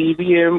EVM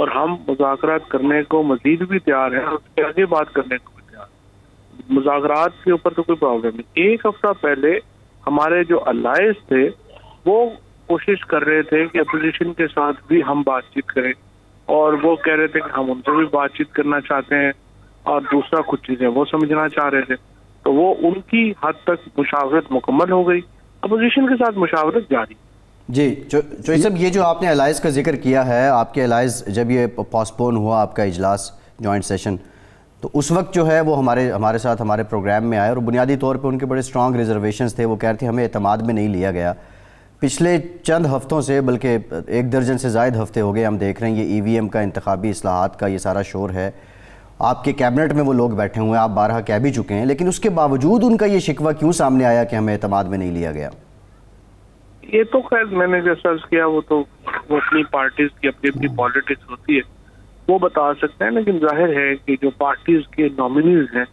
اور ہم مذاکرات کرنے کو مزید بھی تیار ہیں اور اس کے آگے بات کرنے کو بھی تیار ہیں. مذاکرات کے اوپر تو کوئی پرابلم نہیں. ایک ہفتہ پہلے ہمارے جو الائنس تھے وہ کوشش کر رہے تھے کہ اپوزیشن کے ساتھ بھی ہم بات چیت کریں, اور وہ کہہ رہے تھے کہ ہم ان سے بھی بات چیت کرنا چاہتے ہیں, اور دوسرا کچھ چیزیں وہ سمجھنا چاہ رہے تھے. تو وہ ان کی حد تک مشاورت مکمل ہو گئی, اپوزیشن کے ساتھ مشاورت جاری. جی چوئی صاحب, یہ جو آپ نے الائنس کا ذکر کیا ہے, آپ کے الائنس جب یہ پوسٹپون ہوا آپ کا اجلاس جوائنٹ سیشن, تو اس وقت جو ہے وہ ہمارے ساتھ ہمارے پروگرام میں آئے, اور بنیادی طور پہ ان کے بڑے اسٹرانگ ریزرویشنز تھے. وہ کہہ رہے تھے ہمیں اعتماد میں نہیں لیا گیا. پچھلے چند ہفتوں سے, بلکہ 1 درجن سے زائد ہفتے ہو گئے, ہم دیکھ رہے ہیں یہ EVM کا, انتخابی اصلاحات کا یہ سارا شور ہے. آپ کے کیبنٹ میں وہ لوگ بیٹھے ہوئے ہیں, آپ بارہا کہہ بھی چکے ہیں, لیکن اس کے باوجود ان کا یہ شکوہ کیوں سامنے آیا کہ ہمیں اعتماد میں نہیں لیا گیا؟ یہ تو خیر میں نے جو سرچ کیا وہ تو وہ اپنی پارٹیز کی اپنی پالیٹکس ہوتی ہے, وہ بتا سکتے ہیں. لیکن ظاہر ہے کہ جو پارٹیز کے نامنیز ہیں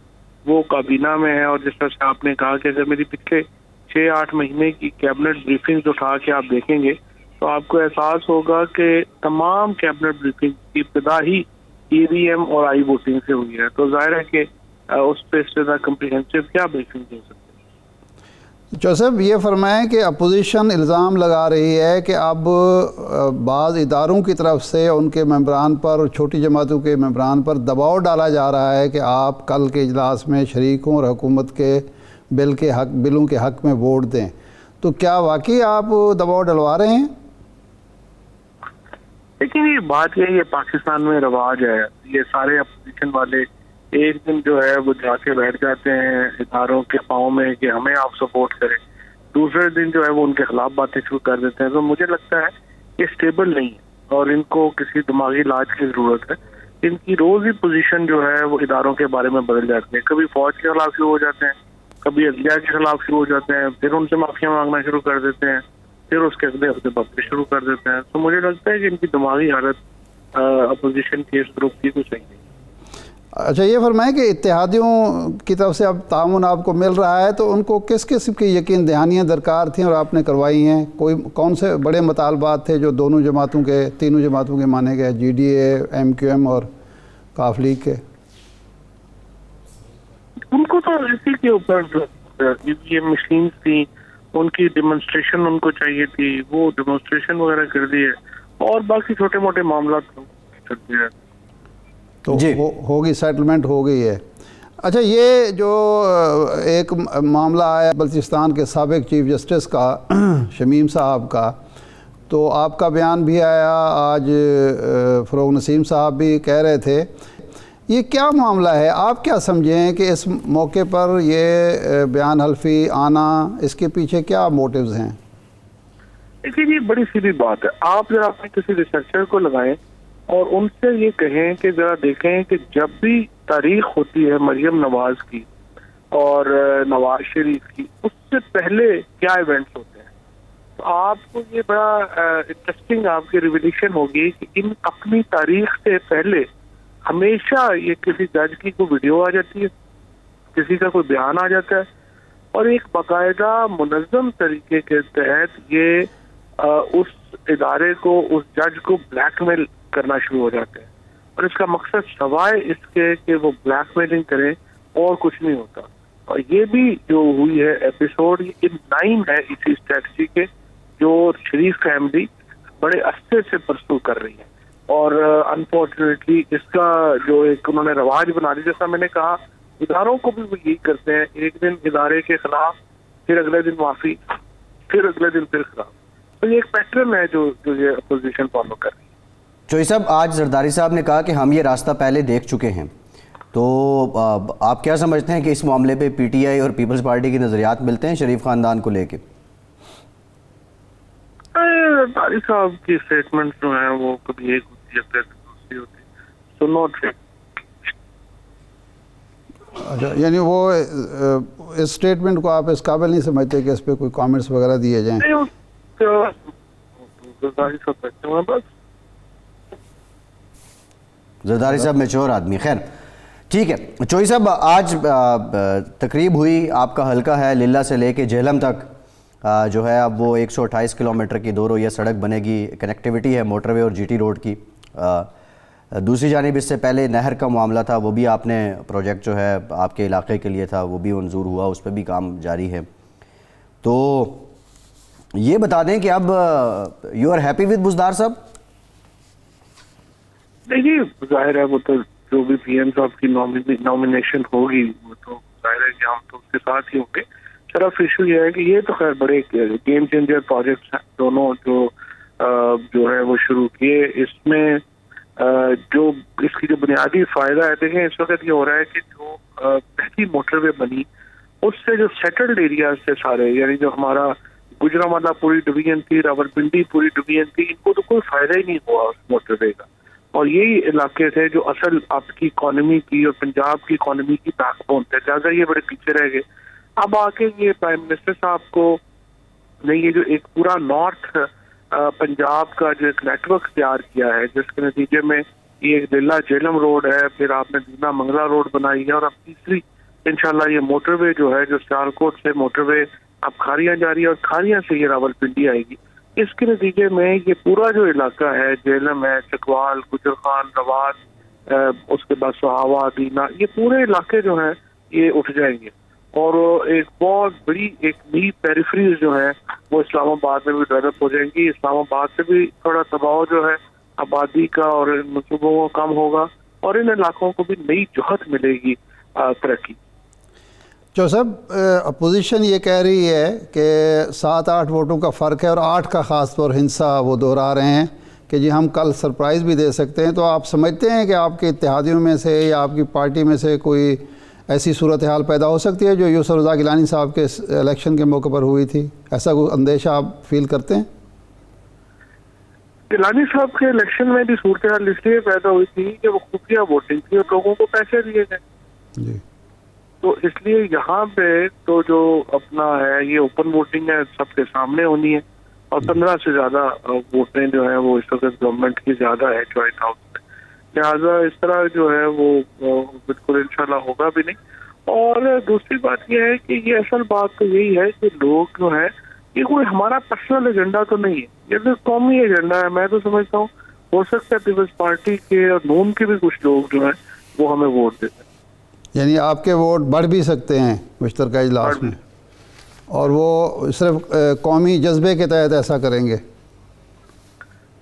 وہ کابینہ میں ہیں, اور جس طرح سے آپ نے کہا کہ اگر میری پچھلے 6-8 مہینے کی کیبنٹ بریفنگز اٹھا کے آپ دیکھیں گے تو آپ کو احساس ہوگا کہ تمام کیبنٹ بریفنگ کی ابتدا ہی EVM اور آئی ووٹنگ سے ہوئی ہے. تو ظاہر ہے کہ اس پہ اس سے زیادہ کمپریہنسو کیا بریفنگ دے سکتے ہیں. جوزف, یہ فرمائیں کہ اپوزیشن الزام لگا رہی ہے کہ اب بعض اداروں کی طرف سے ان کے ممبران پر, چھوٹی جماعتوں کے ممبران پر دباؤ ڈالا جا رہا ہے کہ آپ کل کے اجلاس میں شریک ہوں اور حکومت کے بلوں کے حق میں ووٹ دیں. تو کیا واقعی آپ دباؤ ڈلوا رہے ہیں؟ لیکن یہ بات یہ پاکستان میں رواج ہے, یہ سارے اپوزیشن والے ایک دن جو ہے وہ جا کے بیٹھ جاتے ہیں اداروں کے پاؤں میں کہ ہمیں آپ سپورٹ کریں, دوسرے دن جو ہے وہ ان کے خلاف باتیں شروع کر دیتے ہیں. تو مجھے لگتا ہے یہ اسٹیبل نہیں ہے اور ان کو کسی دماغی علاج کی ضرورت ہے. ان کی روز ہی پوزیشن جو ہے وہ اداروں کے بارے میں بدل جاتی ہے. کبھی فوج کے خلاف شروع ہو جاتے ہیں, کبھی عدلیہ کے خلاف شروع ہو جاتے ہیں, پھر ان سے معافیاں مانگنا شروع کر دیتے ہیں, پھر اس کے اگلے ہفتے باتیں شروع کر دیتے ہیں. تو مجھے لگتا ہے کہ ان کی دماغی حالت اپوزیشن کے اس گروپ کی کچھ صحیح نہیں. اچھا, یہ فرمائیں کہ اتحادیوں کی طرف سے اب تعاون آپ کو مل رہا ہے, تو ان کو کس قسم کی یقین دہانیاں درکار تھیں اور آپ نے کروائی ہیں؟ کون سے بڑے مطالبات تھے جو تینوں جماعتوں کے مانے گئے, GDA, MQM اور کاف لیگ کے؟ ان کو تو اسی کے اوپر یہ مشینز تھی, ان کی ڈیمونسٹریشن ان کو چاہیے تھی, وہ ڈیمونسٹریشن وغیرہ کر دی ہے, اور باقی چھوٹے موٹے معاملات کر دیا ہے. تو ہوگی, سیٹلمنٹ ہو گئی ہے. اچھا, یہ جو ایک معاملہ آیا بلوچستان کے سابق چیف جسٹس کا, شمیم صاحب کا, تو آپ کا بیان بھی آیا, آج فروغ نسیم صاحب بھی کہہ رہے تھے. یہ کیا معاملہ ہے؟ آپ کیا سمجھیں کہ اس موقع پر یہ بیان حلفی آنا, اس کے پیچھے کیا موٹیوز ہیں؟ دیکھیے, یہ بڑی سیدھی بات ہے. آپ ذرا اپنے کسی ریسرچر کو لگائیں اور ان سے یہ کہیں کہ ذرا دیکھیں کہ جب بھی تاریخ ہوتی ہے مریم نواز کی اور نواز شریف کی, اس سے پہلے کیا ایونٹس ہوتے ہیں. تو آپ کو یہ بڑا انٹرسٹنگ آپ کی ریویلیشن ہوگی کہ ان اپنی تاریخ سے پہلے ہمیشہ یہ کسی جج کی کوئی ویڈیو آ جاتی ہے, کسی کا کوئی بیان آ جاتا ہے, اور ایک باقاعدہ منظم طریقے کے تحت یہ اس ادارے کو, اس جج کو بلیک میل کرنا شروع ہو جاتے ہیں. اور اس کا مقصد سوائے اس کے کہ وہ بلیک میلنگ کریں اور کچھ نہیں ہوتا. اور یہ بھی جو ہوئی ہے ایپیسوڈ, یہ 9 ہے اسی اسٹریٹجی کے جو شریف فیملی بڑے عرصے سے پرسو کر رہی ہے. اور انفارچونیٹلی اس کا جو ایک انہوں نے رواج بنا دیا, جیسا میں نے کہا اداروں کو بھی وہ یہی کرتے ہیں, ایک دن ادارے کے خلاف, پھر اگلے دن معافی, پھر اگلے دن پھر خلاف. تو یہ ایک پیٹرن ہے جو یہ اپوزیشن فالو کر رہی ہے. چوئی صاحب, آج زرداری صاحب نے کہا کہ ہم یہ راستہ پہلے دیکھ چکے ہیں, تو آپ کیا سمجھتے ہیں کہ اس معاملے پہ PTI اور پیپلز پارٹی کے نظریات ملتے ہیں شریف خاندان کو لے کے؟ زرداری صاحب کی اسٹیٹمنٹ جو ہیں وہ کبھی ایک ہوتی ہے پھر دوسری ہوتی ہے, سو نوٹ. اچھا, یعنی وہ اس اسٹیٹمنٹ کو آپ اس قابل نہیں سمجھتے کہ اس پہ کوئی کامنٹس وغیرہ دیے جائیں؟ زرداری صاحب بیٹھے ہوئے بس. زرداری صاحب میچور آدمی. خیر ٹھیک ہے. چوئی صاحب, آج تقریب ہوئی, آپ کا حلقہ ہے للہ سے لے کے جہلم تک جو ہے اب وہ 128 کلومیٹر کی 2 رویہ سڑک بنے گی, کنیکٹیوٹی ہے موٹر وے اور GT روڈ کی. دوسری جانب اس سے پہلے نہر کا معاملہ تھا، وہ بھی آپ نے پروجیکٹ جو ہے آپ کے علاقے کے لیے تھا، وہ بھی منظور ہوا، اس پہ بھی کام جاری ہے. تو یہ بتا دیں کہ اب you are happy with Buzdar صاحب؟ دیکھیے ظاہر ہے وہ تو جو بھی پی ایم صاحب کی نامینیشن ہوگی وہ تو ظاہر ہے کہ ہم تو اس کے ساتھ ہی ہوں گے. صرف ایشو یہ ہے کہ یہ تو خیر بڑے گیم چینجر پروجیکٹس ہیں دونوں جو ہے وہ شروع کیے. اس میں جو اس کی جو بنیادی فائدہ ہے، دیکھیں اس وقت یہ ہو رہا ہے کہ جو پہلی موٹر وے بنی اس سے جو سیٹلڈ ایریاز تھے سارے، یعنی جو ہمارا گجرانوالہ پوری ڈویژن تھی، راولپنڈی پوری ڈویژن تھی، ان کو تو کوئی فائدہ ہی نہیں ہوا اس موٹر وے کا. اور یہی علاقے تھے جو اصل آپ کی اکانومی کی اور پنجاب کی اکانومی کی بیک بون تھے، لہٰذا یہ بڑے پیچھے رہ گئے. اب آ کے یہ پرائم منسٹر صاحب کو نہیں، یہ جو ایک پورا نارتھ پنجاب کا جو ایک نیٹ ورک تیار کیا ہے، جس کے نتیجے میں یہ ایک دلہ جہلم روڈ ہے، پھر آپ نے دینا منگلا روڈ بنائی ہے، اور اب تیسری انشاءاللہ یہ موٹر وے جو ہے جو سیالکوٹ سے موٹر وے اب کھاریاں جا رہی ہے، اور کھاریاں سے یہ راولپنڈی آئے گی. اس کے نتیجے میں یہ پورا جو علاقہ ہے، جہلم ہے، چکوال، گجر خان، رواد، اس کے بعد سہاوا، دینا، یہ پورے علاقے جو ہیں یہ اٹھ جائیں گے. اور ایک بہت بڑی ایک نئی پیریفریز جو ہے وہ اسلام آباد میں بھی ڈیولپ ہو جائیں گی. اسلام آباد سے بھی تھوڑا دباؤ جو ہے آبادی کا اور ان منصوبوں کا کم ہوگا، اور ان علاقوں کو بھی نئی جہت ملے گی ترقی. جو صاحب اپوزیشن یہ کہہ رہی ہے کہ 7-8 ووٹوں کا فرق ہے، اور 8 کا خاص طور ہنسا وہ دہرا رہے ہیں کہ جی ہم کل سرپرائز بھی دے سکتے ہیں. تو آپ سمجھتے ہیں کہ آپ کے اتحادیوں میں سے یا آپ کی پارٹی میں سے کوئی ایسی صورتحال پیدا ہو سکتی ہے جو یوسف رضا گیلانی صاحب کے الیکشن کے موقع پر ہوئی تھی؟ ایسا کوئی اندیشہ آپ فیل کرتے ہیں؟ گیلانی صاحب کے الیکشن میں بھی صورتحال اس لیے پیدا ہوئی تھی کہ وہ خفیہ ووٹنگ تھی اور لوگوں کو پیسے دیے گئے. جی، تو اس لیے یہاں پہ تو جو اپنا ہے یہ اوپن ووٹنگ ہے، سب کے سامنے ہونی ہے، اور 15 سے زیادہ ووٹیں جو ہیں وہ اس وقت گورنمنٹ کی زیادہ ہے جوائنٹ ہاؤس میں. لہٰذا اس طرح جو ہے وہ بالکل انشاءاللہ ہوگا بھی نہیں. اور دوسری بات یہ ہے کہ یہ اصل بات تو یہی ہے کہ لوگ جو ہے یہ کوئی ہمارا پرسنل ایجنڈا تو نہیں ہے، یہ تو قومی ایجنڈا ہے. میں تو سمجھتا ہوں ہو سکتا ہے پیپلز پارٹی کے اور نون کے بھی کچھ لوگ جو ہیں وہ ہمیں ووٹ دیتے ہیں. یعنی آپ کے ووٹ بڑھ بھی سکتے ہیں مشترکہ اجلاس میں، اور وہ صرف قومی جذبے کے تحت ایسا کریں گے؟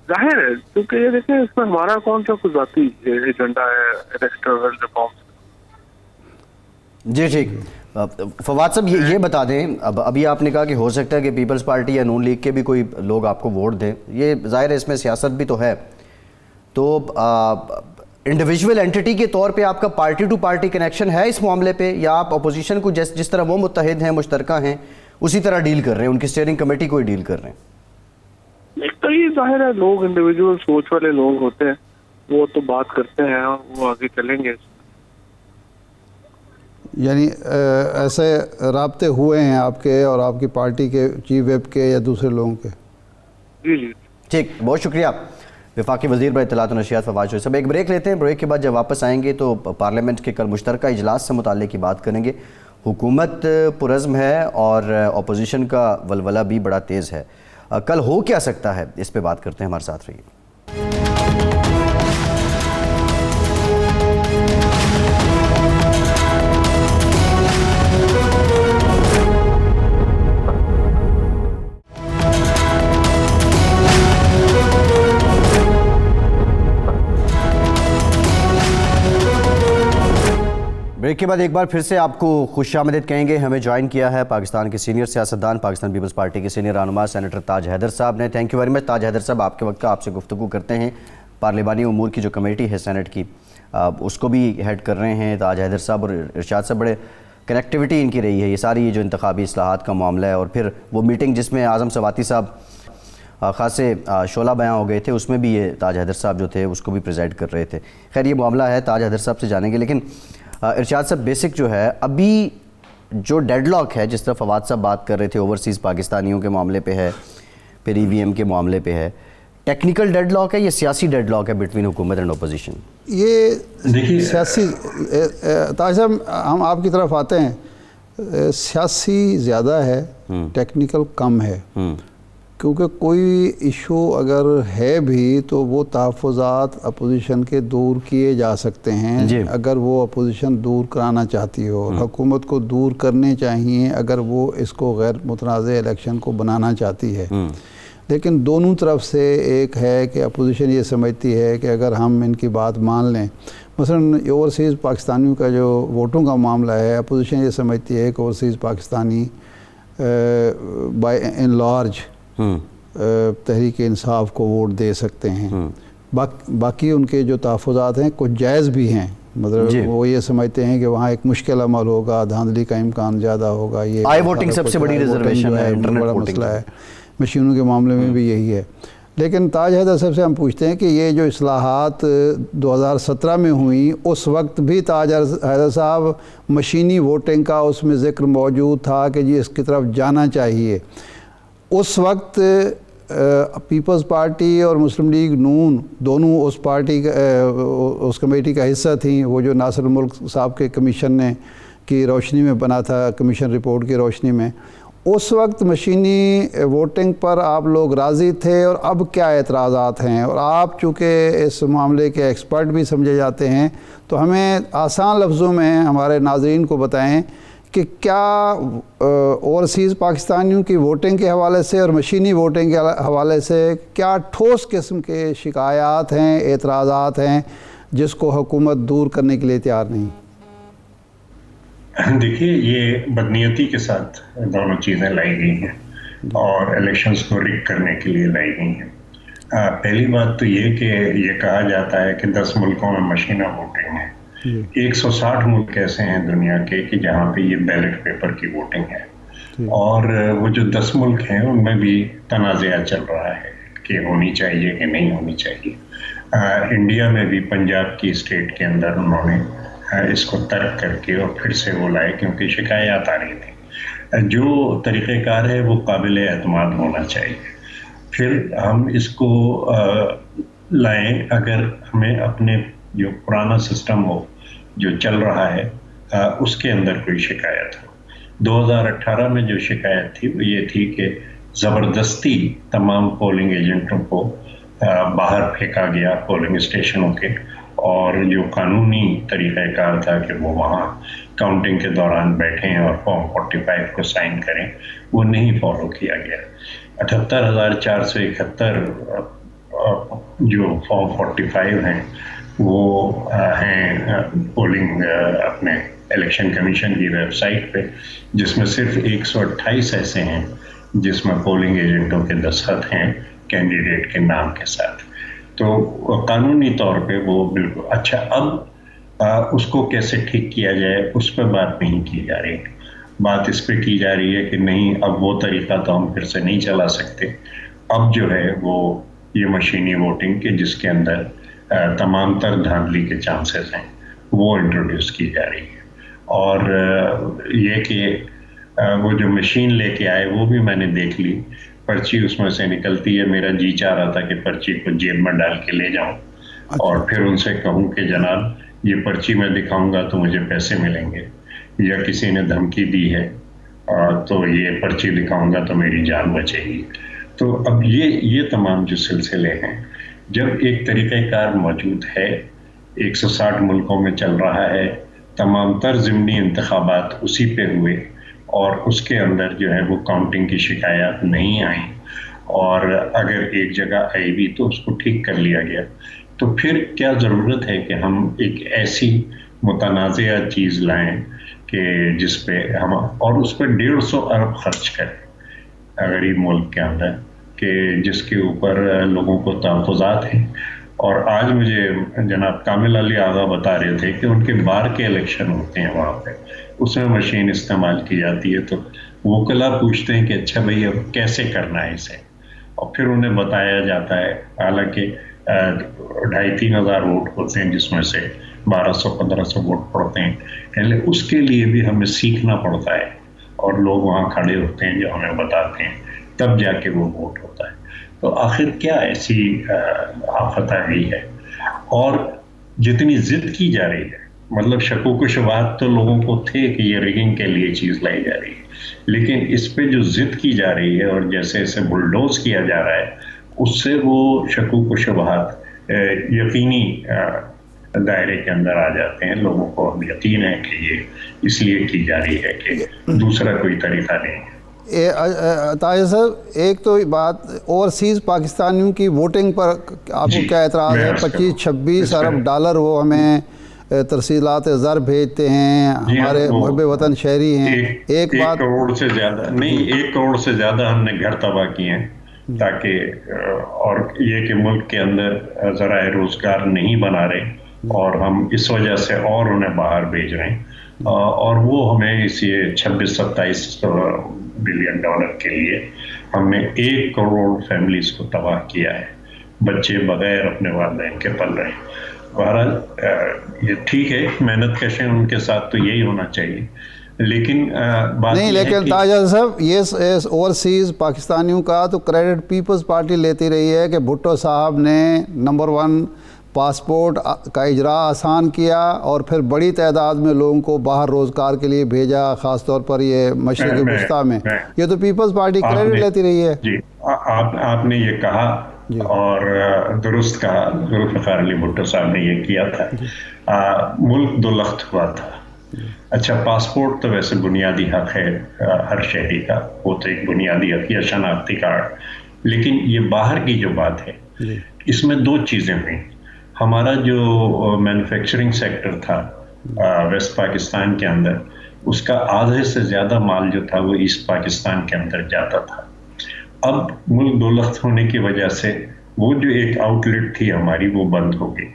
ظاہر ہے، کیونکہ یہ دیکھیں اس میں ہمارا کون سا کوئی ذاتی ایجنڈا ہے الیکٹورل ریفارمز. جی ٹھیک. فواد صاحب یہ بتا دیں، ابھی آپ نے کہا کہ ہو سکتا ہے کہ پیپلز پارٹی یا نون لیگ کے بھی کوئی لوگ آپ کو ووٹ دیں. یہ ظاہر ہے اس میں سیاست بھی تو ہے، تو انڈیویجول اینٹی کے طور پہ آپ کا پارٹی ٹو پارٹی کنیکشن ہے اس معاملے پہ، یا آپ اپوزیشن کو جس طرح وہ متحد ہیں، مشترکہ ہیں، اسی طرح ڈیل کر رہے ہیں، ان کی اسٹیئرنگ کمیٹی کو ہی ڈیل کر رہے ہیں؟ ایک تو یہ ظاہر ہے لوگ انڈیویجول سوچ والے لوگ ہوتے ہیں، وہ تو بات کرتے ہیں اور وہ آگے چلیں گے. یعنی ایسے رابطے ہوئے ہیں آپ کے اور آپ کی پارٹی کے چیف ویب کے یا دوسرے لوگوں کے؟ جی جی ٹھیک، بہت شکریہ وفاقی وزیر برائے اطلاعات و نشریات فواد چوہدری صاحب. ایک بریک لیتے ہیں، بریک کے بعد جب واپس آئیں گے تو پارلیمنٹ کے کل مشترکہ اجلاس سے متعلق کی بات کریں گے. حکومت پرعزم ہے اور اپوزیشن کا ولولہ بھی بڑا تیز ہے. کل ہو کیا سکتا ہے، اس پہ بات کرتے ہیں، ہمارے ساتھ رہیے. بریک کے بعد ایک بار پھر سے آپ کو خوش آمدید کہیں گے. ہمیں جوائن کیا ہے پاکستان کے سینئر سیاستدان، پاکستان پیپلز پارٹی کے سینئر رہنما سینیٹر تاج حیدر صاحب نے. تھینک یو ویری مچ تاج حیدر صاحب. آپ کے وقت کا آپ سے گفتگو کرتے ہیں. پارلیمانی امور کی جو کمیٹی ہے سینٹ کی، اس کو بھی ہیڈ کر رہے ہیں تاج حیدر صاحب، اور ارشاد صاحب بڑے کنیکٹیوٹی ان کی رہی ہے. یہ ساری جو انتخابی اصلاحات کا معاملہ ہے، اور پھر وہ میٹنگ جس میں اعظم سواتی صاحب خاصے شعلہ بیاں ہو گئے تھے، اس میں بھی یہ تاج حیدر صاحب جو تھے اس کو بھی پریزائڈ کر رہے تھے. خیر یہ معاملہ ہے، تاج حیدر صاحب سے جانیں گے. لیکن ارشاد صاحب بیسک جو ہے ابھی جو ڈیڈ لاک ہے، جس طرح فواد صاحب بات کر رہے تھے اوورسیز پاکستانیوں کے معاملے پہ ہے، پھر ای وی ایم کے معاملے پہ ہے، ٹیکنیکل ڈیڈ لاک ہے یا سیاسی ڈیڈ لاک ہے بٹوین حکومت اینڈ اپوزیشن؟ یہ سیاسی، تاج صاحب ہم آپ کی طرف آتے ہیں. سیاسی زیادہ ہے، ٹیکنیکل کم ہے. کیونکہ کوئی ایشو اگر ہے بھی تو وہ تحفظات اپوزیشن کے دور کیے جا سکتے ہیں اگر وہ اپوزیشن دور کرانا چاہتی ہو. حکومت کو دور کرنے چاہیے اگر وہ اس کو غیر متنازع الیکشن کو بنانا چاہتی ہے. لیکن دونوں طرف سے ایک ہے کہ اپوزیشن یہ سمجھتی ہے کہ اگر ہم ان کی بات مان لیں، مثلا اوورسیز پاکستانیوں کا جو ووٹوں کا معاملہ ہے، اپوزیشن یہ سمجھتی ہے کہ overseas Pakistani by in large Tehreek Insaf کو ووٹ دے سکتے ہیں. باقی ان کے جو تحفظات ہیں کچھ جائز بھی ہیں، مطلب وہ یہ سمجھتے ہیں کہ وہاں ایک مشکل عمل ہوگا، دھاندلی کا امکان زیادہ ہوگا. یہ آئی ووٹنگ سب سے بڑی ریزرویشن ہے، بڑا مسئلہ ہے. مشینوں کے معاملے میں بھی یہی ہے. لیکن تاج حیدر صاحب سے ہم پوچھتے ہیں کہ یہ جو اصلاحات 2017 میں ہوئیں، اس وقت بھی تاج حیدر صاحب مشینی ووٹنگ کا اس میں ذکر موجود تھا کہ جی اس کی طرف جانا چاہیے. اس وقت پیپلز پارٹی اور مسلم لیگ نون دونوں اس پارٹی اس کمیٹی کا حصہ تھیں، وہ جو ناصر الملک صاحب کے کمیشن نے کی روشنی میں بنا تھا، کمیشن رپورٹ کی روشنی میں. اس وقت مشینی ووٹنگ پر آپ لوگ راضی تھے، اور اب کیا اعتراضات ہیں؟ اور آپ چونکہ اس معاملے کے ایکسپرٹ بھی سمجھے جاتے ہیں تو ہمیں آسان لفظوں میں ہمارے ناظرین کو بتائیں کہ کیا اوورسیز پاکستانیوں کی ووٹنگ کے حوالے سے اور مشینی ووٹنگ کے حوالے سے کیا ٹھوس قسم کے شکایات ہیں، اعتراضات ہیں جس کو حکومت دور کرنے کے لیے تیار نہیں؟ دیکھیے، یہ بدنیتی کے ساتھ دونوں چیزیں لائی گئی ہیں اور الیکشنز کو رگ کرنے کے لیے لائی گئی ہیں. پہلی بات تو یہ کہ یہ کہا جاتا ہے کہ 10 ملکوں میں مشینہ ووٹنگ ہے. 160 ملک ایسے ہیں دنیا کے کہ جہاں پہ یہ بیلٹ پیپر کی ووٹنگ ہے، اور وہ جو 10 ملک ہیں ان میں بھی تنازعہ چل رہا ہے کہ ہونی چاہیے کہ نہیں ہونی چاہیے. انڈیا میں بھی پنجاب کی اسٹیٹ کے اندر انہوں نے اس کو ترک کر کے اور پھر سے وہ لائے کیونکہ شکایات آ رہی تھیں. جو طریقہ کار ہے وہ قابل اعتماد ہونا چاہیے. پھر ہم اس کو لائیں اگر ہمیں اپنے جو پرانا سسٹم ہو جو چل رہا ہے اس کے اندر کوئی شکایت ہو. 2018 میں جو شکایت تھی وہ یہ تھی کہ زبردستی تمام پولنگ ایجنٹوں کو باہر پھینکا گیا پولنگ اسٹیشنوں کے، اور جو قانونی طریقہ کار تھا کہ وہ وہاں کاؤنٹنگ کے دوران بیٹھیں اور فارم 45 کو سائن کریں، وہ نہیں فالو کیا گیا. 78,471 جو فارم 45 ہیں وہ ہیں پولنگ اپنے الیکشن کمیشن کی ویب سائٹ پہ، جس میں صرف 128 ایسے ہیں جس میں پولنگ ایجنٹوں کے دستخط ہیں کینڈیڈیٹ کے نام کے ساتھ. تو قانونی طور پہ وہ بالکل اچھا. اب اس کو کیسے ٹھیک کیا جائے اس پہ بات نہیں کی جا رہی. بات اس پہ کی جا رہی ہے کہ نہیں، اب وہ طریقہ تو ہم پھر سے نہیں چلا سکتے. اب جو ہے وہ یہ مشینی ووٹنگ کے جس کے اندر تمام تر دھاندلی کے چانسز ہیں وہ انٹروڈیوس کی جا رہی ہے. اور یہ کہ وہ جو مشین لے کے آئے وہ بھی میں نے دیکھ لی، پرچی اس میں سے نکلتی ہے. میرا جی چاہ رہا تھا کہ پرچی کو جیب میں ڈال کے لے جاؤں اور پھر ان سے کہوں کہ جناب یہ پرچی میں دکھاؤں گا تو مجھے پیسے ملیں گے، یا کسی نے دھمکی دی ہے تو یہ پرچی دکھاؤں گا تو میری جان بچے گی. تو اب یہ تمام جو سلسلے ہیں، جب ایک طریقہ کار موجود ہے، 160 ملکوں میں چل رہا ہے، تمام تر ضمنی انتخابات اسی پہ ہوئے اور اس کے اندر جو ہے وہ کاؤنٹنگ کی شکایات نہیں آئیں، اور اگر ایک جگہ آئی بھی تو اس کو ٹھیک کر لیا گیا، تو پھر کیا ضرورت ہے کہ ہم ایک ایسی متنازعہ چیز لائیں کہ جس پہ ہم اور اس پہ 150 ارب خرچ کریں غریب ملک کے اندر، کہ جس کے اوپر لوگوں کو تحفظات ہیں. اور آج مجھے جناب کامل علی آغا بتا رہے تھے کہ ان کے بار کے الیکشن ہوتے ہیں وہاں پہ، اس میں مشین استعمال کی جاتی ہے. تو وکلا پوچھتے ہیں کہ اچھا بھائی اب کیسے کرنا ہے اسے، اور پھر انہیں بتایا جاتا ہے. حالانکہ 2,500-3 ہزار ووٹ ہوتے ہیں جس میں سے 1,200-1,500 ووٹ پڑتے ہیں، یعنی اس کے لیے بھی ہمیں سیکھنا پڑتا ہے، اور لوگ وہاں کھڑے ہوتے ہیں جو ہمیں بتاتے ہیں، تب جا کے وہ ووٹ ہوتا ہے. تو آخر کیا ایسی آفت آ گئی ہے؟ اور جتنی ضد کی جا رہی ہے مطلب شکوک و شبہات تو لوگوں کو تھے کہ یہ ریگنگ کے لیے چیز لائی جا رہی ہے، لیکن اس پہ جو ضد کی جا رہی ہے اور جیسے اسے بلڈوز کیا جا رہا ہے، اس سے وہ شکوک و شبہات یقینی دائرے کے اندر آ جاتے ہیں. لوگوں کو اب یقین ہے کہ یہ اس لیے کی جا رہی ہے کہ دوسرا کوئی طریقہ نہیں ہے. طاہر صاحب، ایک تو بات اوورسیز پاکستانیوں کی ووٹنگ پر آپ کو کیا اعتراض ہے؟ 25-26 ارب ڈالر وہ ہمیں ترسیلات زر بھیجتے ہیں، ہمارے محب وطن شہری ہیں. ایک بات 1 کروڑ سے زیادہ نہیں، 1 کروڑ سے زیادہ ہم نے گھر تباہ کیے ہیں تاکہ اور یہ کہ ملک کے اندر ذرائع روزگار نہیں بنا رہے اور ہم اس وجہ سے اور انہیں باہر بھیج رہے ہیں، اور وہ ہمیں اس 26-27 بلین ڈالر کے لیے ہم نے 1 کروڑ فیملیز کو تباہ کیا ہے. بچے بغیر اپنے والدین کے پل رہے ہیں. بہرحال یہ ٹھیک ہے، محنت کش ہیں، ان کے ساتھ تو یہی ہونا چاہیے، لیکن بات نہیں. لیکن تاجر صاحب، یہ اوورسیز پاکستانیوں کا تو کریڈٹ پیپلز پارٹی لیتی رہی ہے کہ بھٹو صاحب نے نمبر 1 پاسپورٹ کا اجراء آسان کیا اور پھر بڑی تعداد میں لوگوں کو باہر روزگار کے لیے بھیجا، خاص طور پر یہ مشرقی وسطیٰ میں. یہ تو پیپلز پارٹی کریڈٹ لیتی رہی ہے. جی، آپ نے یہ کہا اور درست کہا، ذوالفقار علی بھٹو صاحب نے یہ کیا تھا. ملک دو لخت ہوا تھا. اچھا، پاسپورٹ تو ویسے بنیادی حق ہے ہر شہری کا، وہ تو ایک بنیادی حق یا شناختی کارڈ، لیکن یہ باہر کی جو بات ہے اس میں 2 چیزیں ہوئیں. ہمارا جو مینوفیکچرنگ سیکٹر تھا ویسٹ پاکستان کے اندر، اس کا آدھے سے زیادہ مال جو تھا وہ ایسٹ پاکستان کے اندر جاتا تھا. اب ملک دو لخت ہونے کی وجہ سے وہ جو ایک آؤٹ لیٹ تھی ہماری، وہ بند ہو گئی.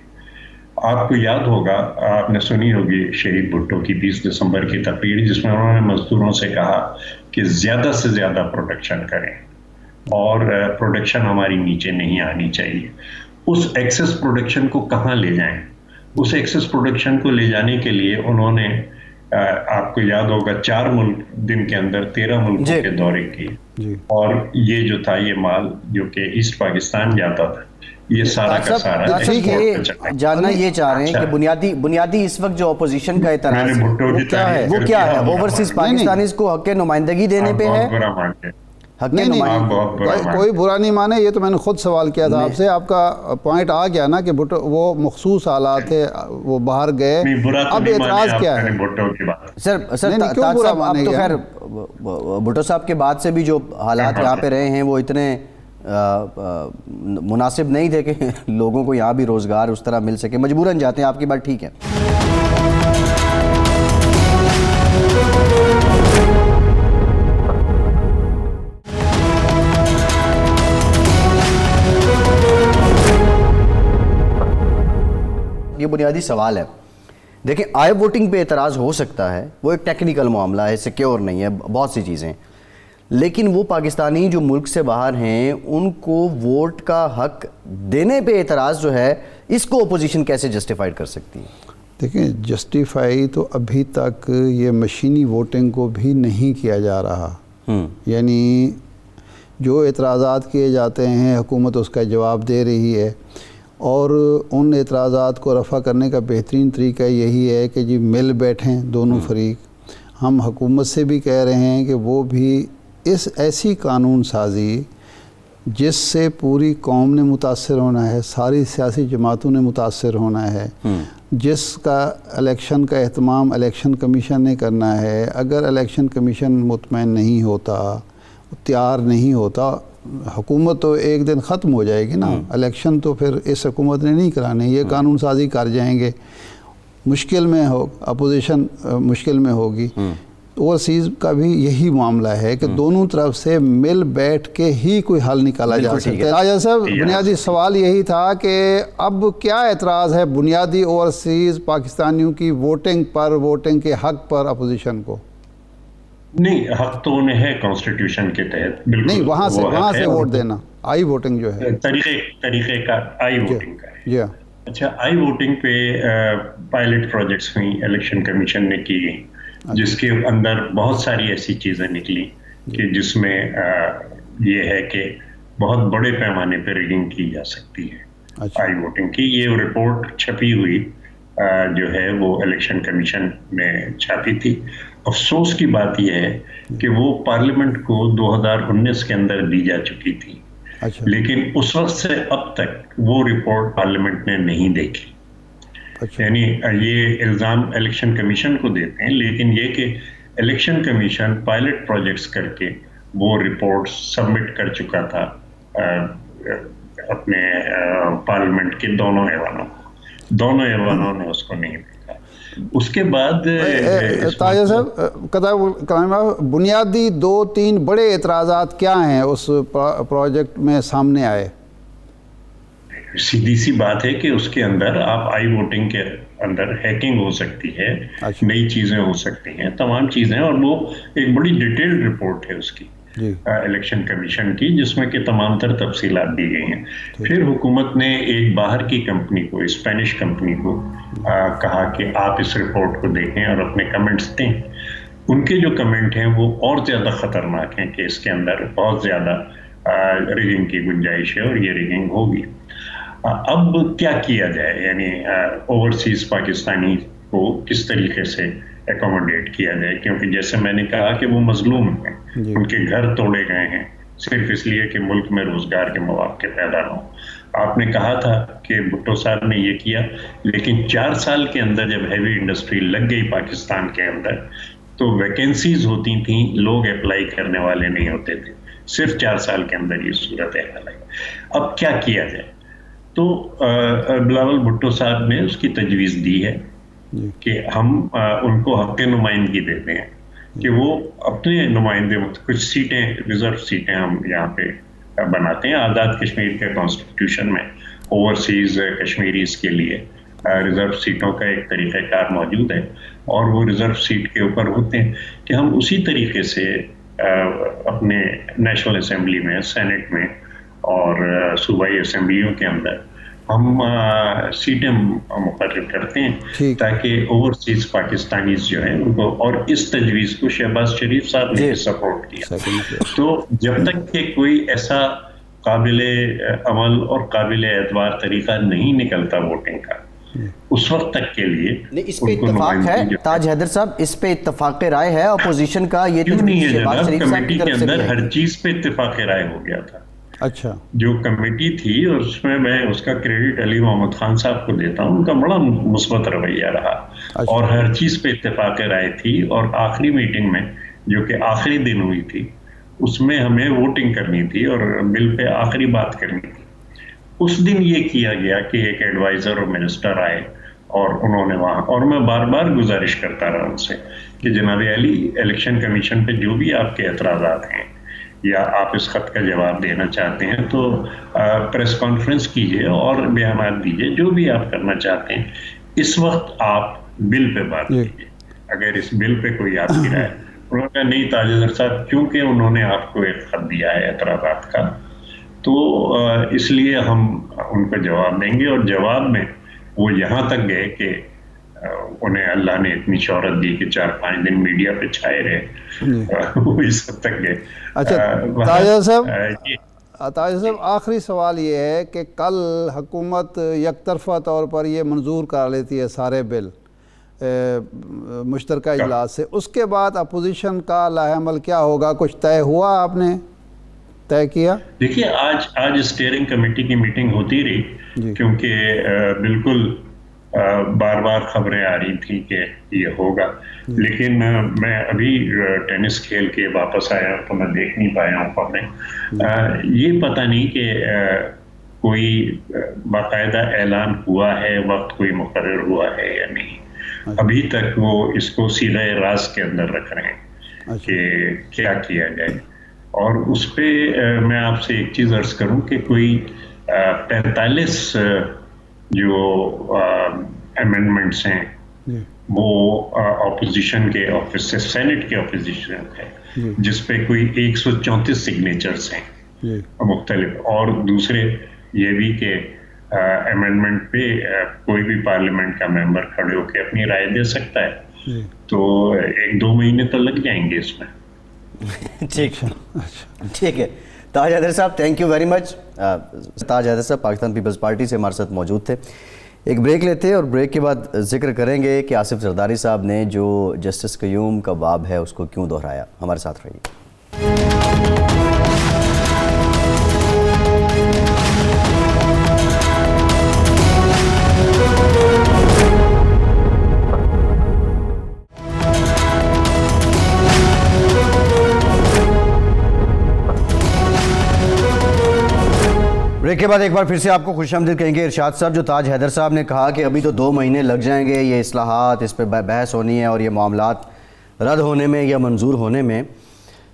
آپ کو یاد ہوگا، آپ نے سنی ہوگی شہید بھٹو کی 20 دسمبر کی تقریر، جس میں انہوں نے مزدوروں سے کہا کہ زیادہ سے زیادہ پروڈکشن کریں اور پروڈکشن ہماری نیچے نہیں آنی چاہیے. اس ایکسس پروڈکشن کو کہاں لے جائیں؟ اس ایکسس پروڈکشن کو لے جانے کے لیے انہوں نے، آپ کو یاد ہوگا، 4 ملک دن کے اندر 13 ملکوں کے دورے کیے، اور یہ جو تھا یہ مال جو کہ ایسٹ پاکستان جاتا تھا، یہ سارا کا سارا جاننا یہ چاہ رہے ہیں کہ بنیادی اس وقت جو اپوزیشن کا اعتراض ہے وہ کیا ہے؟ اوورسیز پاکستانیز کو حق نمائندگی دینے پہ ہے؟ نہیں، کوئی برا نہیں مانے. یہ تو میں نے خود سوال کیا تھا آپ سے، آپ کا پوائنٹ آ گیا نا کہ وہ مخصوص حالات تھے، وہ باہر گئے. اب اعتراض کیا ہے؟ سر تاج صاحب، اب تو خیر بھٹو صاحب کے بعد سے بھی جو حالات یہاں پہ رہے ہیں وہ اتنے مناسب نہیں تھے کہ لوگوں کو یہاں بھی روزگار اس طرح مل سکے، مجبوراً جاتے ہیں. آپ کی بات ٹھیک ہے. یہ بنیادی سوال ہے. دیکھیں، آئی ووٹنگ پہ اعتراض ہو سکتا ہے، وہ ایک ٹیکنیکل معاملہ ہے، سیکیور نہیں ہے، بہت سی چیزیں، لیکن وہ پاکستانی جو ملک سے باہر ہیں ان کو ووٹ کا حق دینے پہ اعتراض جو ہے، اس کو اپوزیشن کیسے جسٹیفائیڈ کر سکتی ہے؟ دیکھیں، جسٹیفائی تو ابھی تک یہ مشینی ووٹنگ کو بھی نہیں کیا جا رہا. یعنی جو اعتراضات کیے جاتے ہیں حکومت اس کا جواب دے رہی ہے، اور ان اعتراضات کو رفع کرنے کا بہترین طریقہ یہی ہے کہ جی مل بیٹھیں دونوں فریق. ہم حکومت سے بھی کہہ رہے ہیں کہ وہ بھی ایسی قانون سازی جس سے پوری قوم نے متاثر ہونا ہے، ساری سیاسی جماعتوں نے متاثر ہونا ہے، جس کا الیکشن کا اہتمام الیکشن کمیشن نے کرنا ہے. اگر الیکشن کمیشن مطمئن نہیں ہوتا، تیار نہیں ہوتا، حکومت تو ایک دن ختم ہو جائے گی نا. الیکشن تو پھر اس حکومت نے نہیں کرانے، یہ قانون سازی کر جائیں گے، مشکل میں ہو، اپوزیشن مشکل میں ہوگی. اوورسیز کا بھی یہی معاملہ ہے کہ دونوں طرف سے مل بیٹھ کے ہی کوئی حل نکالا جا سکتا ہے. راجہ صاحب، بنیادی سوال یہی تھا کہ اب کیا اعتراض ہے بنیادی اوورسیز پاکستانیوں کی ووٹنگ پر، ووٹنگ کے حق پر اپوزیشن کو؟ نہیں، حق تو انہیں ہے کانسٹیٹیوشن کے تحت، بالکل نہیں، وہاں سے ووٹ دینا، آئی ووٹنگ جو ہے طریقے کا آئی ووٹنگ کا ہے. جی. اچھا، آئی ووٹنگ پہ پائلٹ پروجیکٹس ہوئی، الیکشن کمیشن نے کی، جس کے اندر بہت ساری ایسی چیزیں نکلی کہ جس میں یہ ہے کہ بہت بڑے پیمانے پہ ریگنگ کی جا سکتی ہے آئی ووٹنگ کی. یہ رپورٹ چھپی ہوئی جو ہے وہ الیکشن کمیشن میں چھاپی تھی. افسوس کی بات یہ ہے کہ وہ پارلیمنٹ کو 2019 کے اندر دی جا چکی تھی, لیکن اس وقت سے اب تک وہ رپورٹ پارلیمنٹ نے نہیں دیکھی. یعنی یہ الزام الیکشن کمیشن کو دیتے ہیں, لیکن یہ کہ الیکشن کمیشن پائلٹ پروجیکٹس کر کے وہ رپورٹ سبمٹ کر چکا تھا اپنے پارلیمنٹ کے دونوں ایوانوں نے اس کو نہیں دیکھا. اس کے بعد تاجر صاحب, بنیادی 2-3 بڑے اعتراضات کیا ہیں اس پروجیکٹ میں سامنے آئے؟ سیدھی سی بات ہے کہ اس کے اندر آپ آئی ووٹنگ کے اندر ہیکنگ ہو سکتی ہے, نئی چیزیں ہو سکتی ہیں, تمام چیزیں, اور وہ ایک بڑی ڈیٹیلڈ رپورٹ ہے اس کی الیکشن کمیشن کی, جس میں کہ تمام تر تفصیلات دی گئی ہیں. پھر حکومت نے ایک باہر کی کمپنی کو, اسپینش کمپنی کو کہا کہ آپ اس رپورٹ کو دیکھیں اور اپنے کمنٹس دیں. ان کے جو کمنٹ ہیں وہ اور زیادہ خطرناک ہیں کہ اس کے اندر بہت زیادہ ریگنگ کی گنجائش ہے اور یہ ریگنگ ہوگی. اب کیا کیا جائے, یعنی اوورسیز پاکستانی کو کس طریقے سے ایکوموڈیٹ کیا جائے, کیونکہ جیسے میں نے کہا کہ وہ مظلوم ہیں, ان کے گھر توڑے گئے ہیں صرف اس لیے کہ ملک میں روزگار کے مواقع پیدا نہ ہوں. آپ نے کہا تھا کہ بھٹو صاحب نے یہ کیا, لیکن 4 سال کے اندر جب ہیوی انڈسٹری لگ گئی پاکستان کے اندر تو ویکنسیز ہوتی تھیں, لوگ اپلائی کرنے والے نہیں ہوتے تھے. صرف 4 سال کے اندر یہ صورت حال ہے. اب کیا کیا جائے؟ تو بلاول بھٹو صاحب نے اس کی تجویز دی ہے کہ ہم ان کو حق نمائندگی دیتے ہیں کہ وہ اپنے نمائندے, کچھ سیٹیں, ریزرو سیٹیں ہم یہاں پہ بناتے ہیں. آزاد کشمیر کے کانسٹیٹیوشن میں اوورسیز کشمیریز کے لیے ریزرو سیٹوں کا ایک طریقہ کار موجود ہے, اور وہ ریزرو سیٹ کے اوپر ہوتے ہیں کہ ہم اسی طریقے سے اپنے نیشنل اسمبلی میں, سینٹ میں اور صوبائی اسمبلیوں کے اندر ہم سیٹیں مقرر کرتے ہیں تاکہ اوورسیز پاکستانیز جو ہیں ان کو, اور اس تجویز کو شہباز شریف صاحب نے سپورٹ کیا. تو جب تک کہ کوئی ایسا قابل عمل اور قابل اعتبار طریقہ نہیں نکلتا ووٹنگ کا, اس وقت تک کے لیے اس پہ اتفاق ہے. تاج حیدر صاحب, اس پہ اتفاق رائے ہے اپوزیشن کا؟ یہ کیوں نہیں ہے جناب, کمیٹی کے اندر ہر چیز پہ اتفاق رائے ہو گیا تھا. اچھا, جو کمیٹی تھی, اور اس میں اس کا کریڈٹ علی محمد خان صاحب کو دیتا ہوں, ان کا بڑا مثبت رویہ رہا, اور ہر چیز پہ اتفاق رائے تھی. اور آخری میٹنگ میں جو کہ آخری دن ہوئی تھی, اس میں ہمیں ووٹنگ کرنی تھی اور بل پہ آخری بات کرنی تھی. اس دن یہ کیا گیا کہ ایک ایڈوائزر اور منسٹر آئے, اور انہوں نے وہاں, اور میں بار بار گزارش کرتا رہا ان سے کہ جناب علی, الیکشن کمیشن پہ جو بھی آپ کے اعتراضات ہیں یا آپ اس خط کا جواب دینا چاہتے ہیں تو پریس کانفرنس کیجئے اور بیانات دیجئے, جو بھی آپ کرنا چاہتے ہیں. اس وقت آپ بل پہ بات کیجئے, اگر اس بل پہ کوئی آپ کی رائے. انہوں نے کہا نہیں تاجر صاحب, کیونکہ انہوں نے آپ کو ایک خط دیا ہے اعتراضات کا, تو اس لیے ہم ان کو جواب دیں گے. اور جواب میں وہ یہاں تک گئے کہ انہیں اللہ نے اتنی شہرت دی کہ 4-5 دن میڈیا پہ چھائے رہے, وہ اس حد تک گئے. اچھا تاجر صاحب, آخری سوال یہ ہے کہ کل حکومت یک طرفہ طور پر یہ منظور کر لیتی ہے سارے بل مشترکہ اجلاس سے, اس کے بعد اپوزیشن کا لاہ عمل کیا ہوگا؟ کچھ طے ہوا, آپ نے طے کیا؟ دیکھیے, آج اسٹیئرنگ کمیٹی کی میٹنگ ہوتی رہی, کیونکہ بالکل بار بار خبریں آ رہی تھیں کہ یہ ہوگا, لیکن میں ابھی ٹینس کھیل کے واپس آیا تو میں دیکھ نہیں پایا ہوں خبریں. یہ پتہ نہیں کہ کوئی باقاعدہ اعلان ہوا ہے, وقت کوئی مقرر ہوا ہے یا نہیں. ابھی تک وہ اس کو صیغہ راز کے اندر رکھ رہے ہیں کہ کیا کیا جائے. اور اس پہ میں آپ سے ایک چیز عرض کروں کہ کوئی 45 جو امینڈمنٹس ہیں وہ اپوزیشن کے آفس سے, سینٹ کے اپوزیشن ہے, جس پہ کوئی 134 سگنیچرز ہیں مختلف, اور دوسرے یہ بھی کہ امینڈمنٹ پہ کوئی بھی پارلیمنٹ کا ممبر کھڑے ہو کے اپنی رائے دے سکتا ہے. تو 1-2 مہینے تو لگ جائیں گے اس میں. ٹھیک ہے. تاج حیدر صاحب, تھینک یو ویری مچ. تاج حیدر صاحب پاکستان پیپلز پارٹی سے ہمارے ساتھ موجود تھے. ایک بریک لیتے ہیں اور بریک کے بعد ذکر کریں گے کہ آصف زرداری صاحب نے جو جسٹس قیوم کا باب ہے اس کو کیوں دہرایا. ہمارے ساتھ رہیے. بریک کے بعد ایک بار پھر سے آپ کو خوش آمدید کہیں گے. ارشاد صاحب، جو تاج حیدر صاحب نے کہا کہ ابھی تو 2 مہینے لگ جائیں گے یہ اصلاحات، اس پہ بحث ہونی ہے اور یہ معاملات رد ہونے میں یا منظور ہونے میں،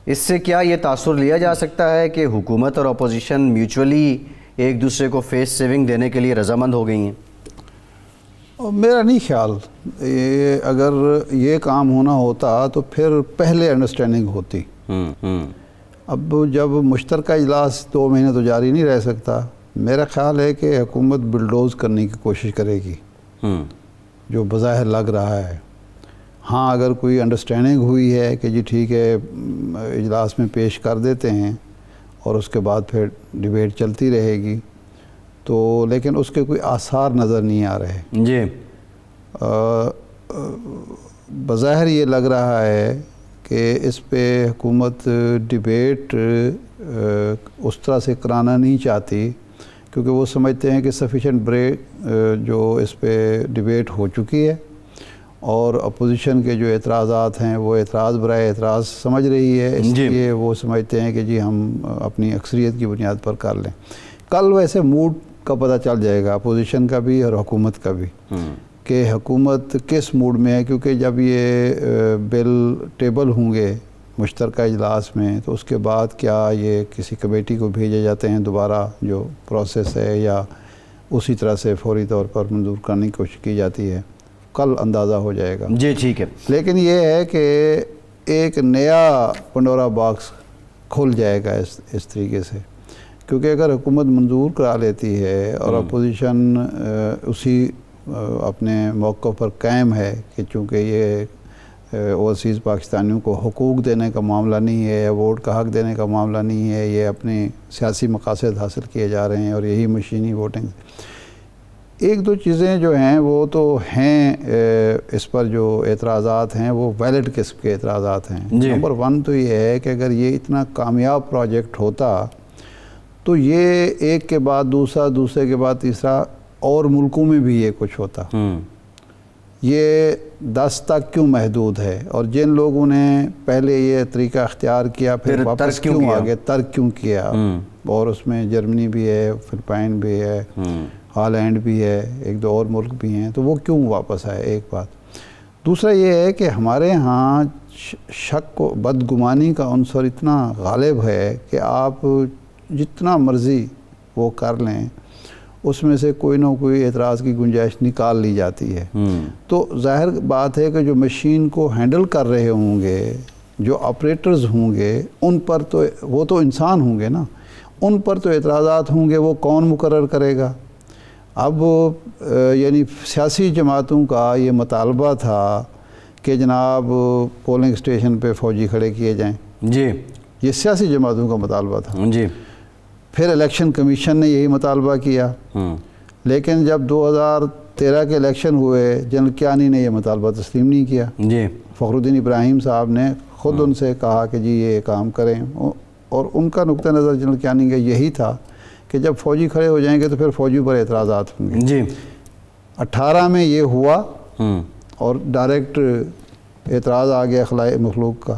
اس سے کیا یہ تاثر لیا جا سکتا ہے کہ حکومت اور اپوزیشن میوچولی ایک دوسرے کو فیس سیونگ دینے کے لیے رضامند ہو گئی ہیں؟ میرا نہیں خیال. اگر یہ کام ہونا ہوتا تو پھر پہلے انڈرسٹینڈنگ ہوتی. اب جب مشترکہ اجلاس 2 مہینے تو جاری نہیں رہ سکتا. میرا خیال ہے کہ حکومت بلڈوز کرنے کی کوشش کرے گی، جو بظاہر لگ رہا ہے. ہاں اگر کوئی انڈرسٹینڈنگ ہوئی ہے کہ جی ٹھیک ہے اجلاس میں پیش کر دیتے ہیں اور اس کے بعد پھر ڈیبیٹ چلتی رہے گی، تو لیکن اس کے کوئی آثار نظر نہیں آ رہے. جی بظاہر یہ لگ رہا ہے کہ اس پہ حکومت ڈیبیٹ اس طرح سے کرانا نہیں چاہتی، کیونکہ وہ سمجھتے ہیں کہ سفیشینٹ بریک جو اس پہ ڈیبیٹ ہو چکی ہے اور اپوزیشن کے جو اعتراضات ہیں وہ اعتراض برائے اعتراض سمجھ رہی ہے، اس لیے وہ سمجھتے ہیں کہ جی ہم اپنی اکثریت کی بنیاد پر کر لیں. کل ویسے موڈ کا پتہ چل جائے گا اپوزیشن کا بھی اور حکومت کا بھی کہ حکومت کس موڈ میں ہے، کیونکہ جب یہ بل ٹیبل ہوں گے مشترکہ اجلاس میں تو اس کے بعد کیا یہ کسی کمیٹی کو بھیجے جاتے ہیں دوبارہ جو پروسیس ہے، یا اسی طرح سے فوری طور پر منظور کرنے کی کوشش کی جاتی ہے. کل اندازہ ہو جائے گا. جی ٹھیک ہے. لیکن یہ ہے کہ ایک نیا پنڈورا باکس کھل جائے گا اس طریقے سے، کیونکہ اگر حکومت منظور کرا لیتی ہے اور اپوزیشن اسی اپنے موقع پر قائم ہے کہ چونکہ یہ اوورسیز پاکستانیوں کو حقوق دینے کا معاملہ نہیں ہے یا ووٹ کا حق دینے کا معاملہ نہیں ہے، یہ اپنے سیاسی مقاصد حاصل کیے جا رہے ہیں اور یہی مشینی ووٹنگ. 1-2 چیزیں جو ہیں وہ تو ہیں، اس پر جو اعتراضات ہیں وہ ویلڈ قسم کے اعتراضات ہیں. نمبر 1 تو یہ ہے کہ اگر یہ اتنا کامیاب پروجیکٹ ہوتا تو یہ ایک کے بعد دوسرا، دوسرے کے بعد تیسرا اور ملکوں میں بھی یہ کچھ ہوتا. یہ 10 تک کیوں محدود ہے؟ اور جن لوگوں نے پہلے یہ طریقہ اختیار کیا پھر واپس کیوں آگے ترک کیوں کیا؟ اور اس میں جرمنی بھی ہے، فلپائن بھی ہے، ہالینڈ بھی ہے، 1-2 اور ملک بھی ہیں، تو وہ کیوں واپس آئے؟ ایک بات. دوسرا یہ ہے کہ ہمارے ہاں شک و بدگمانی کا عنصر اتنا غالب ہے کہ آپ جتنا مرضی وہ کر لیں اس میں سے کوئی نہ کوئی اعتراض کی گنجائش نکال لی جاتی ہے. تو ظاہر بات ہے کہ جو مشین کو ہینڈل کر رہے ہوں گے، جو آپریٹرز ہوں گے، ان پر تو وہ تو انسان ہوں گے نا، ان پر تو اعتراضات ہوں گے. وہ کون مقرر کرے گا؟ اب یعنی سیاسی جماعتوں کا یہ مطالبہ تھا کہ جناب پولنگ اسٹیشن پہ فوجی کھڑے کیے جائیں. جی یہ سیاسی جماعتوں کا مطالبہ تھا. جی پھر الیکشن کمیشن نے یہی مطالبہ کیا، لیکن جب 2013 کے الیکشن ہوئے جنرل کیانی نے یہ مطالبہ تسلیم نہیں کیا. جی فخر الدین ابراہیم صاحب نے خود ان سے کہا کہ جی یہ کام کریں، اور ان کا نقطہ نظر جنرل کیانی کا یہی تھا کہ جب فوجی کھڑے ہو جائیں گے تو پھر فوجیوں پر اعتراضات ہوں گے. جی 18 میں یہ ہوا اور ڈائریکٹ اعتراض آ گیا خلائق مخلوق کا.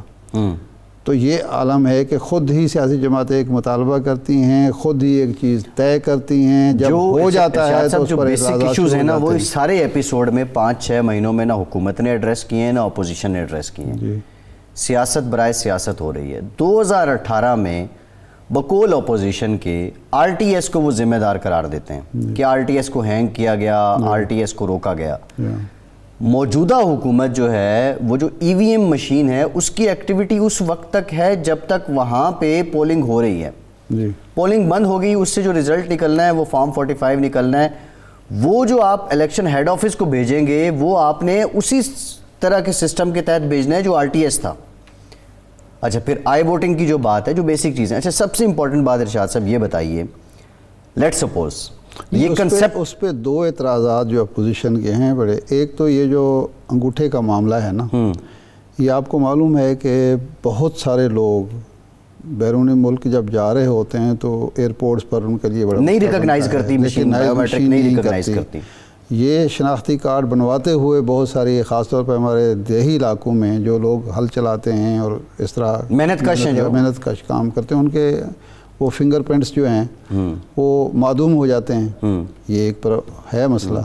تو یہ عالم ہے کہ خود ہی سیاسی جماعتیں ایک مطالبہ کرتی ہیں، خود ہی ایک چیز طے کرتی ہیں، جب ہو جاتا ہے تو اس پر بیسک ایشوز ہیں نا وہ اس سارے ایپیسوڈ میں 5-6 مہینوں میں نہ حکومت نے ایڈریس کیے ہیں نہ اپوزیشن نے ایڈریس کیے ہیں. سیاست برائے سیاست ہو رہی ہے. 2018 میں بقول اپوزیشن کے آر ٹی ایس کو وہ ذمہ دار قرار دیتے ہیں کہ آر ٹی ایس کو ہینگ کیا گیا، آر ٹی ایس کو روکا گیا. موجودہ حکومت جو ہے وہ جو ای وی ایم مشین ہے اس کی ایکٹیویٹی اس وقت تک ہے جب تک وہاں پہ پولنگ ہو رہی ہے. پولنگ بند ہو گئی، اس سے جو رزلٹ نکلنا ہے وہ فارم 45 نکلنا ہے. وہ جو آپ الیکشن ہیڈ آفس کو بھیجیں گے وہ آپ نے اسی طرح کے سسٹم کے تحت بھیجنا ہے جو آر ٹی ایس تھا. اچھا پھر آئی ووٹنگ کی جو بات ہے، جو بیسک چیزیں، اچھا سب سے امپورٹنٹ بات ارشاد صاحب یہ بتائیے، لیٹ سپوز یہ کنسیپٹ اس پہ دو اعتراضات جو اپوزیشن کے ہیں بڑے. ایک تو یہ جو انگوٹھے کا معاملہ ہے نا, یہ آپ کو معلوم ہے کہ بہت سارے لوگ بیرون ملک جب جا رہے ہوتے ہیں تو ایئرپورٹس پر ان کے لیے بڑا نہیں ریکگنائز کرتی مشین, بایومیٹرک نہیں ریکگنائز کرتی. یہ شناختی کارڈ بنواتے ہوئے بہت ساری, خاص طور پر ہمارے دیہی علاقوں میں جو لوگ ہل چلاتے ہیں اور اس طرح محنت کش کام کرتے ہیں, ان کے وہ فنگر پرنٹس جو ہیں وہ معدوم ہو جاتے ہیں. یہ ایک پر ہے مسئلہ.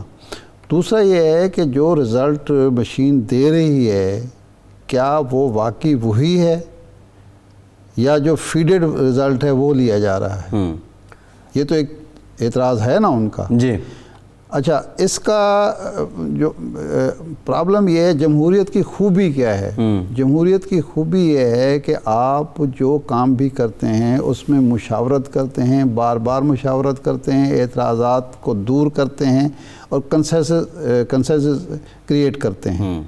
دوسرا یہ ہے کہ جو رزلٹ مشین دے رہی ہے کیا وہ واقعی وہی ہے یا جو فیڈڈ رزلٹ ہے وہ لیا جا رہا ہے. یہ تو ایک اعتراض ہے نا ان کا. جی اچھا, اس کا جو پرابلم یہ ہے جمہوریت کی خوبی کیا ہے. جمہوریت کی خوبی یہ ہے کہ آپ جو کام بھی کرتے ہیں اس میں مشاورت کرتے ہیں, بار بار مشاورت کرتے ہیں, اعتراضات کو دور کرتے ہیں اور کنسنسس کریٹ کرتے ہیں.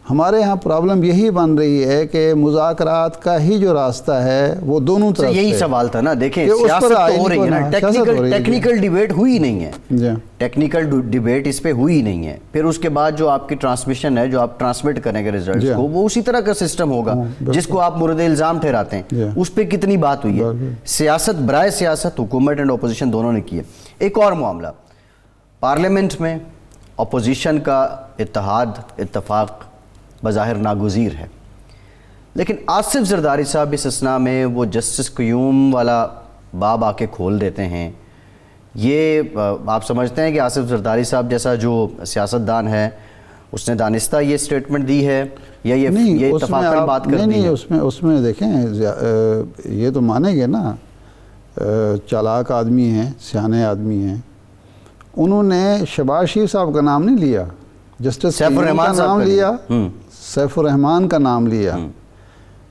ہمارے ہاں پرابلم یہی بن رہی ہے کہ مذاکرات کا ہی جو راستہ ہے وہ دونوں طرف سے. یہی سوال تھا نا, دیکھیں سیاست تو ہو رہی ہے نا, ٹیکنیکل ڈیبیٹ ہوئی نہیں ہے. ٹیکنیکل ڈیبیٹ اس پہ ہوئی نہیں ہے. پھر اس کے بعد جو آپ کی ٹرانسمیشن ہے, جو آپ ٹرانسمٹ کریں گے ریزلٹس کو, وہ اسی طرح کا سسٹم ہوگا جس کو آپ مورد الزام ٹھہراتے ہیں. اس پہ کتنی بات ہوئی ہے. سیاست برائے سیاست حکومت اینڈ اپوزیشن دونوں نے کی ہے. ایک اور معاملہ, پارلیمنٹ میں اپوزیشن کا اتحاد اتفاق بظاہر ناگزیر ہے, لیکن آصف زرداری صاحب اس اثناء میں وہ جسٹس قیوم والا باب آ کے کھول دیتے ہیں. یہ آپ سمجھتے ہیں کہ آصف زرداری صاحب جیسا جو سیاستدان ہے اس نے دانستہ یہ سٹیٹمنٹ دی ہے یا یہ اتفاقاً بات کر دی ہے؟ نہیں, اس میں دیکھیں یہ تو مانیں گے نا, چالاک آدمی ہیں, سیانے آدمی ہیں. انہوں نے شہباز شریف صاحب کا نام نہیں لیا, جسٹس سیف الرحمان کا نام لیا, سیف الرحمان کا نام لیا,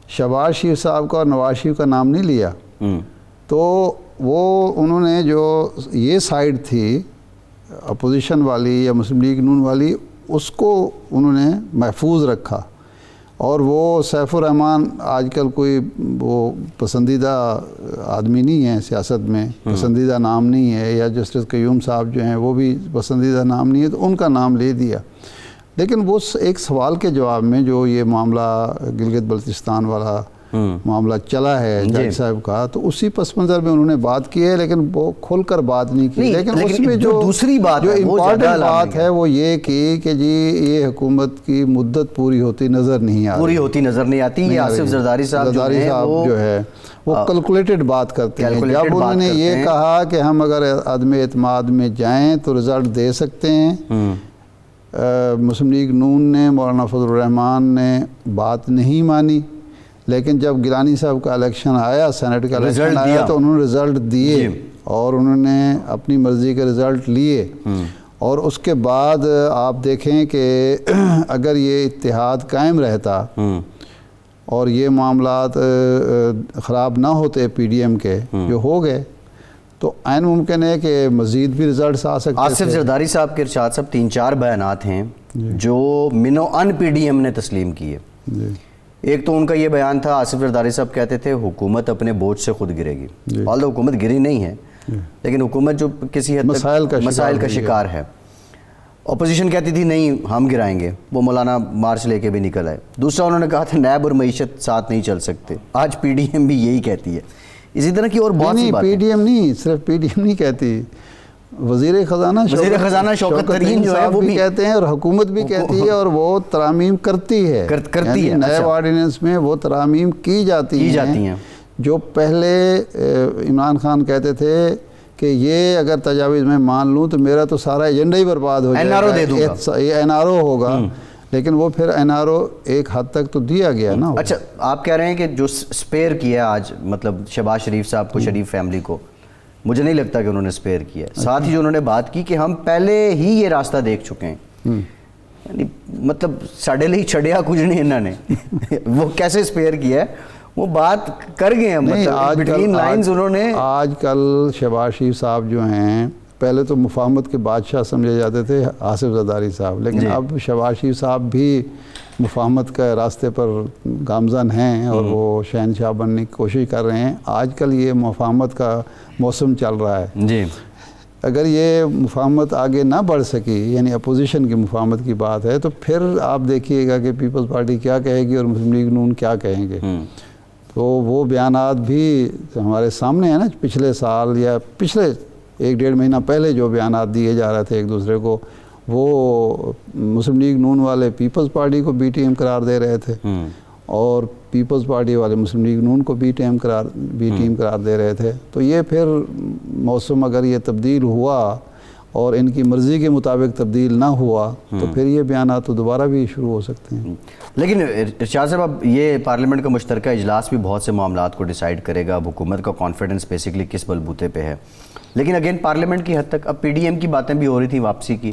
شہباز شریف صاحب کا اور نواز شریف کا نام نہیں لیا. تو وہ انہوں نے جو یہ سائیڈ تھی اپوزیشن والی یا مسلم لیگ نون والی, اس کو انہوں نے محفوظ رکھا. اور وہ سیف الرحمان آج کل کوئی وہ پسندیدہ آدمی نہیں ہے سیاست میں, پسندیدہ نام نہیں ہے, یا جسٹس قیوم صاحب جو ہیں وہ بھی پسندیدہ نام نہیں ہے, تو ان کا نام لے دیا. لیکن وہ ایک سوال کے جواب میں جو یہ معاملہ گلگت بلتستان والا معاملہ چلا ہے جج صاحب کا, تو اسی پس منظر میں انہوں نے بات کی ہے, لیکن وہ کھل کر بات نہیں کی. لیکن اس میں جو دوسری بات, جو امپورٹنٹ بات ہے وہ یہ کہ جی یہ حکومت کی مدت پوری ہوتی نظر نہیں آتی. یہ آصف زرداری صاحب جو ہے وہ کیلکولیٹڈ بات کرتے ہیں. جب انہوں نے یہ کہا کہ ہم اگر عدم اعتماد میں جائیں تو رزلٹ دے سکتے ہیں, مسلم لیگ نون نے, مولانا فضل الرحمان نے بات نہیں مانی. لیکن جب گیلانی صاحب کا الیکشن آیا, سینٹ کا الیکشن آیا, تو انہوں نے رزلٹ دیے اور انہوں نے اپنی مرضی کے رزلٹ لیے. اور اس کے بعد آپ دیکھیں کہ اگر یہ اتحاد قائم رہتا اور یہ معاملات خراب نہ ہوتے پی ڈی ایم کے جو ہو گئے, تو عین ممکن ہے کہ مزید بھی رزلٹس آ سکتے. آصف زرداری صاحب کے ارشاد صاحب 3-4 بیانات ہیں جو منو ان پی ڈی ایم نے تسلیم کیے. ایک تو ان کا یہ بیان تھا, آصف زرداری صاحب کہتے تھے حکومت اپنے بوجھ سے خود گرے گی. والدہ حکومت گری نہیں ہے, لیکن حکومت جو کسی حد تک مسائل کا شکار ہے. اپوزیشن کہتی تھی نہیں ہم گرائیں گے, وہ مولانا مارچ لے کے بھی نکل آئے. دوسرا انہوں نے کہا تھا نیب اور معیشت ساتھ نہیں چل سکتے. آج پی ڈی ایم بھی یہی کہتی ہے. اسی طرح کی اور بہت سی باتیں. پی ڈی ایم نہیں, صرف پی ڈی ایم نہیں کہتی, وزیر خزانہ شوکت ترین جو ہے وہ بھی کہتے ہیں, اور حکومت بھی کہتی ہے, اور وہ ترامیم کرتی ہے. نئے آرڈیننس میں وہ ترامیم کی جاتی ہیں. جو پہلے عمران خان کہتے تھے کہ یہ اگر تجاویز میں مان لوں تو میرا تو سارا ایجنڈا ہی برباد ہو جائے گا, یہ این آر او ہوگا. لیکن وہ پھر این آر او ایک حد تک تو دیا گیا نا. اچھا, آپ کہہ رہے ہیں کہ جو سپیئر کیا آج, مطلب شہباز شریف صاحب کو, شریف فیملی کو, مجھے نہیں لگتا کہ انہوں نے سپیئر کیا ہے. ساتھ ہی جو انہوں نے بات کی کہ ہم پہلے ہی یہ راستہ دیکھ چکے ہیں, یعنی مطلب ساڑھے لئی چھڑیا کچھ نہیں انہوں نے. وہ کیسے سپیئر کیا ہے وہ بات کر گئے ہیں, مطلب بٹوین لائنز انہوں نے. آج کل شہباز شریف صاحب جو ہیں, پہلے تو مفاہمت کے بادشاہ سمجھے جاتے تھے آصف زرداری صاحب, لیکن اب شہباز شریف صاحب بھی مفاہمت کے راستے پر گامزن ہیں اور وہ شہنشاہ بننے کی کوشش کر رہے ہیں. آج کل یہ مفاہمت کا موسم چل رہا ہے. جی اگر یہ مفاہمت آگے نہ بڑھ سکی، یعنی اپوزیشن کی مفاہمت کی بات ہے، تو پھر آپ دیکھیے گا کہ پیپلز پارٹی کیا کہے گی اور مسلم لیگ نون کیا کہیں گے۔ تو وہ بیانات بھی ہمارے سامنے ہیں نا، پچھلے سال یا پچھلے 1-1.5 مہینہ پہلے جو بیانات دیے جا رہے تھے ایک دوسرے کو، وہ مسلم لیگ نون والے پیپلز پارٹی کو بی ٹی ایم قرار دے رہے تھے، اور پیپلز پارٹی والے مسلم لیگ نون کو بی ٹیم قرار دے رہے تھے۔ تو یہ پھر موسم اگر یہ تبدیل ہوا اور ان کی مرضی کے مطابق تبدیل نہ ہوا تو پھر یہ بیانات تو دوبارہ بھی شروع ہو سکتے ہیں۔ لیکن ارشاد صاحب، اب یہ پارلیمنٹ کا مشترکہ اجلاس بھی بہت سے معاملات کو ڈیسائیڈ کرے گا، اب حکومت کا کانفیڈنس بیسیکلی کس بلبوتے پہ ہے، لیکن اگین پارلیمنٹ کی حد تک اب پی ڈی ایم کی باتیں بھی ہو رہی تھیں واپسی کی۔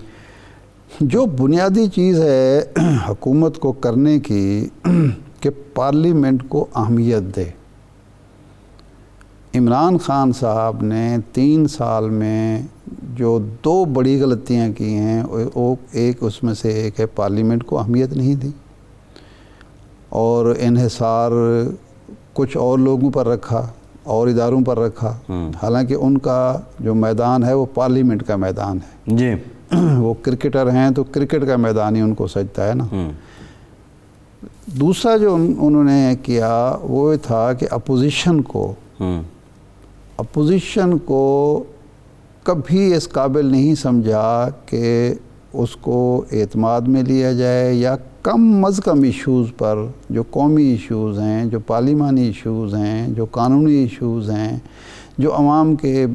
جو بنیادی چیز ہے حکومت کو کرنے کی کہ پارلیمنٹ کو اہمیت دے۔ عمران خان صاحب نے 3 سال میں جو 2 بڑی غلطیاں کی ہیں، ایک اس میں سے ایک ہے پارلیمنٹ کو اہمیت نہیں دی، اور انحصار کچھ اور لوگوں پر رکھا اور اداروں پر رکھا، حالانکہ ان کا جو میدان ہے وہ پارلیمنٹ کا میدان ہے۔ جی، وہ کرکٹر ہیں تو کرکٹ کا میدان ہی ان کو سجتا ہے نا۔ دوسرا جو انہوں نے کیا وہ تھا کہ اپوزیشن کو کبھی اس قابل نہیں سمجھا کہ اس کو اعتماد میں لیا جائے، یا کم از کم ایشوز پر، جو قومی ایشوز ہیں، جو پارلیمانی ایشوز ہیں، جو قانونی ایشوز ہیں، جو عوام کے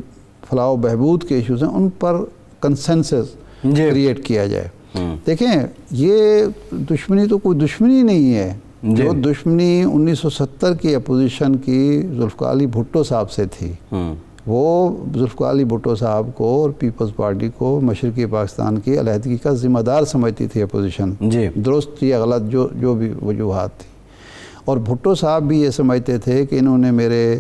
فلاح و بہبود کے ایشوز ہیں، ان پر کنسنسس کریٹ کیا جائے۔ دیکھیں، یہ دشمنی تو کوئی دشمنی نہیں ہے، جو دشمنی 1970 کی اپوزیشن کی ذوالفقار علی بھٹو صاحب سے تھی، وہ ذوالفقار علی بھٹو صاحب کو اور پیپلز پارٹی کو مشرقی پاکستان کی علیحدگی کا ذمہ دار سمجھتی تھی اپوزیشن، درست یا غلط جو بھی وجوہات تھی، اور بھٹو صاحب بھی یہ سمجھتے تھے کہ انہوں نے میرے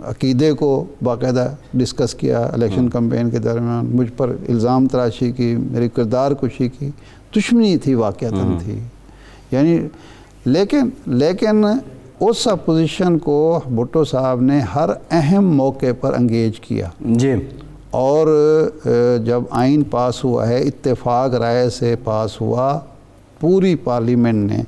عقیدے کو باقاعدہ ڈسکس کیا الیکشن کمپین کے درمیان، مجھ پر الزام تراشی کی، میری کردار کشی کی، دشمنی تھی، واقعتاً تھی، یعنی لیکن اس اپوزیشن کو بھٹو صاحب نے ہر اہم موقع پر انگیج کیا، اور جب آئین پاس ہوا ہے اتفاق رائے سے پاس ہوا، پوری پارلیمنٹ نے،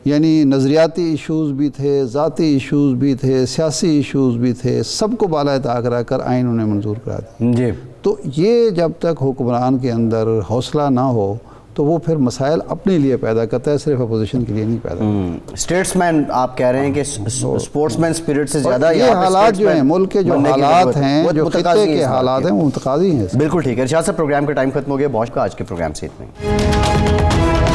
یعنی نظریاتی ایشوز بھی تھے، ذاتی ایشوز بھی تھے، سیاسی ایشوز بھی تھے، سب کو بالائے طاق رکھ کر آئین انہیں منظور کرا دیا۔ تو یہ جب تک حکمران کے اندر حوصلہ نہ ہو تو وہ پھر مسائل اپنے لیے پیدا کرتا ہے، صرف اپوزیشن کے لیے نہیں پیدا کرتا۔ اسٹیٹس مین آپ کہہ رہے ہیں کہ اسپورٹس مین اسپرٹ سے زیادہ یہ حالات جو ہیں، ملک کے جو حالات ہیں، جو خطے کے حالات ہیں، وہ متقاضی ہیں۔ بالکل ٹھیک ہے ارشاد صاحب، پروگرام کا ٹائم ختم ہو گیا، بہت کا آج کے پروگرام سے اتنا ہی۔